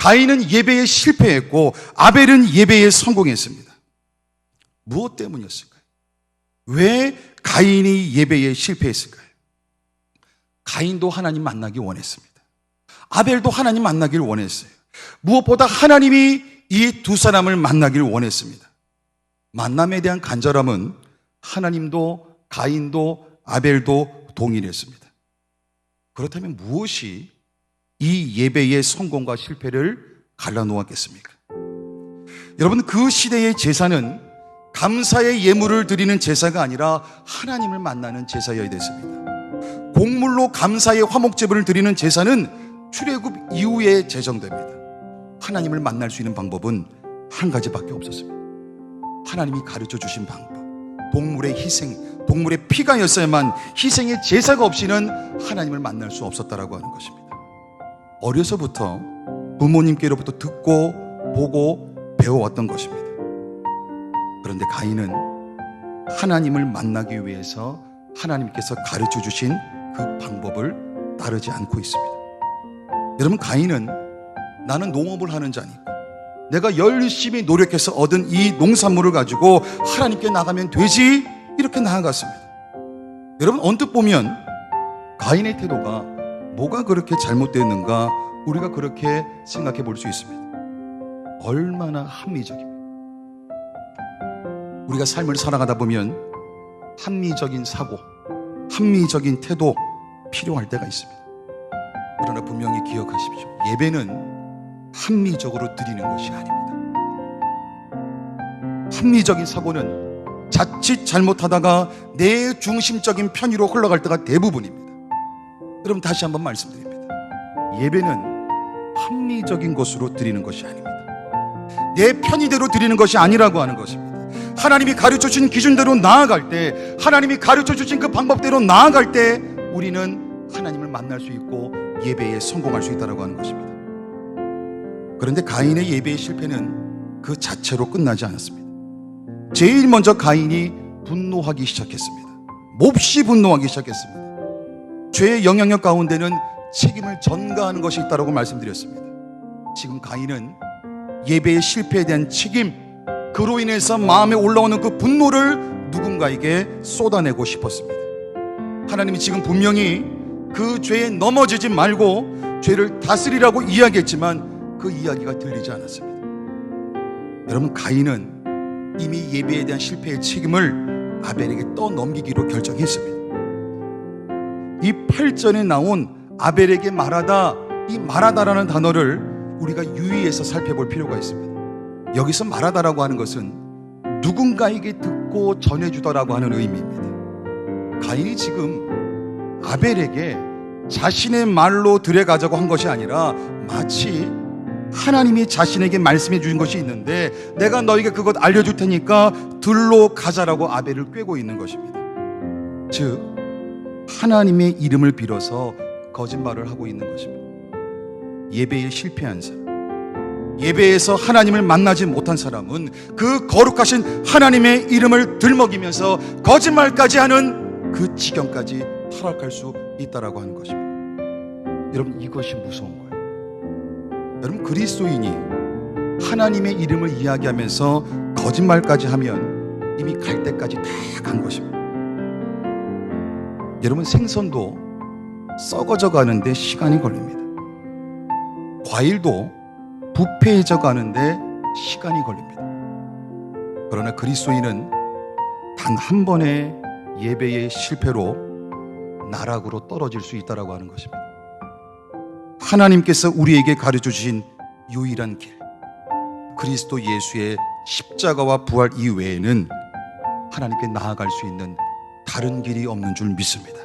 가인은 예배에 실패했고 아벨은 예배에 성공했습니다. 무엇 때문이었을까요? 왜 가인이 예배에 실패했을까요? 가인도 하나님 만나기 원했습니다. 아벨도 하나님 만나길 원했어요. 무엇보다 하나님이 이 두 사람을 만나길 원했습니다. 만남에 대한 간절함은 하나님도 가인도 아벨도 동일했습니다. 그렇다면 무엇이 이 예배의 성공과 실패를 갈라놓았겠습니까? 여러분, 그 시대의 제사는 감사의 예물을 드리는 제사가 아니라 하나님을 만나는 제사여야 됐습니다. 곡물로 감사의 화목제물을 드리는 제사는 출애굽 이후에 제정됩니다. 하나님을 만날 수 있는 방법은 한 가지밖에 없었습니다. 하나님이 가르쳐 주신 방법, 동물의 희생, 동물의 피가였어야만 희생의 제사가 없이는 하나님을 만날 수 없었다라고 하는 것입니다. 어려서부터 부모님께로부터 듣고 보고 배워왔던 것입니다. 그런데 가인은 하나님을 만나기 위해서 하나님께서 가르쳐 주신 그 방법을 따르지 않고 있습니다. 여러분, 가인은 나는 농업을 하는 자니까 내가 열심히 노력해서 얻은 이 농산물을 가지고 하나님께 나가면 되지, 이렇게 나아갔습니다. 여러분, 언뜻 보면 가인의 태도가 뭐가 그렇게 잘못됐는가 우리가 그렇게 생각해 볼 수 있습니다. 얼마나 합리적입니다. 우리가 삶을 살아가다 보면 합리적인 사고, 합리적인 태도 필요할 때가 있습니다. 그러나 분명히 기억하십시오. 예배는 합리적으로 드리는 것이 아닙니다. 합리적인 사고는 자칫 잘못하다가 내 중심적인 편의로 흘러갈 때가 대부분입니다. 여러분, 다시 한번 말씀드립니다. 예배는 합리적인 것으로 드리는 것이 아닙니다. 내 편의대로 드리는 것이 아니라고 하는 것입니다. 하나님이 가르쳐 주신 기준대로 나아갈 때, 하나님이 가르쳐 주신 그 방법대로 나아갈 때 우리는 하나님을 만날 수 있고 예배에 성공할 수 있다고 하는 것입니다. 그런데 가인의 예배의 실패는 그 자체로 끝나지 않았습니다. 제일 먼저 가인이 분노하기 시작했습니다. 몹시 분노하기 시작했습니다. 죄의 영향력 가운데는 책임을 전가하는 것이 있다고 말씀드렸습니다. 지금 가인은 예배의 실패에 대한 책임, 그로 인해서 마음에 올라오는 그 분노를 누군가에게 쏟아내고 싶었습니다. 하나님이 지금 분명히 그 죄에 넘어지지 말고 죄를 다스리라고 이야기했지만 그 이야기가 들리지 않았습니다. 여러분, 가인은 이미 예배에 대한 실패의 책임을 아벨에게 떠넘기기로 결정했습니다. 이 8절에 나온 아벨에게 말하다, 이 말하다라는 단어를 우리가 유의해서 살펴볼 필요가 있습니다. 여기서 말하다라고 하는 것은 누군가에게 듣고 전해주다라고 하는 의미입니다. 가인이 지금 아벨에게 자신의 말로 들여가자고 한 것이 아니라 마치 하나님이 자신에게 말씀해 주신 것이 있는데 내가 너에게 그것 알려줄 테니까 들로 가자라고 아벨을 꾀고 있는 것입니다. 즉, 하나님의 이름을 빌어서 거짓말을 하고 있는 것입니다. 예배에 실패한 사람, 예배에서 하나님을 만나지 못한 사람은 그 거룩하신 하나님의 이름을 들먹이면서 거짓말까지 하는 그 지경까지 타락할 수 있다라고 하는 것입니다. 여러분, 이것이 무서운 거예요. 여러분, 그리스도인이 하나님의 이름을 이야기하면서 거짓말까지 하면 이미 갈 때까지 다 간 것입니다. 여러분, 생선도 썩어져 가는데 시간이 걸립니다. 과일도 부패해져 가는데 시간이 걸립니다. 그러나 그리스도인은 단 한 번의 예배의 실패로 나락으로 떨어질 수 있다라고 하는 것입니다. 하나님께서 우리에게 가르쳐 주신 유일한 길, 그리스도 예수의 십자가와 부활 이외에는 하나님께 나아갈 수 있는 다른 길이 없는 줄 믿습니다.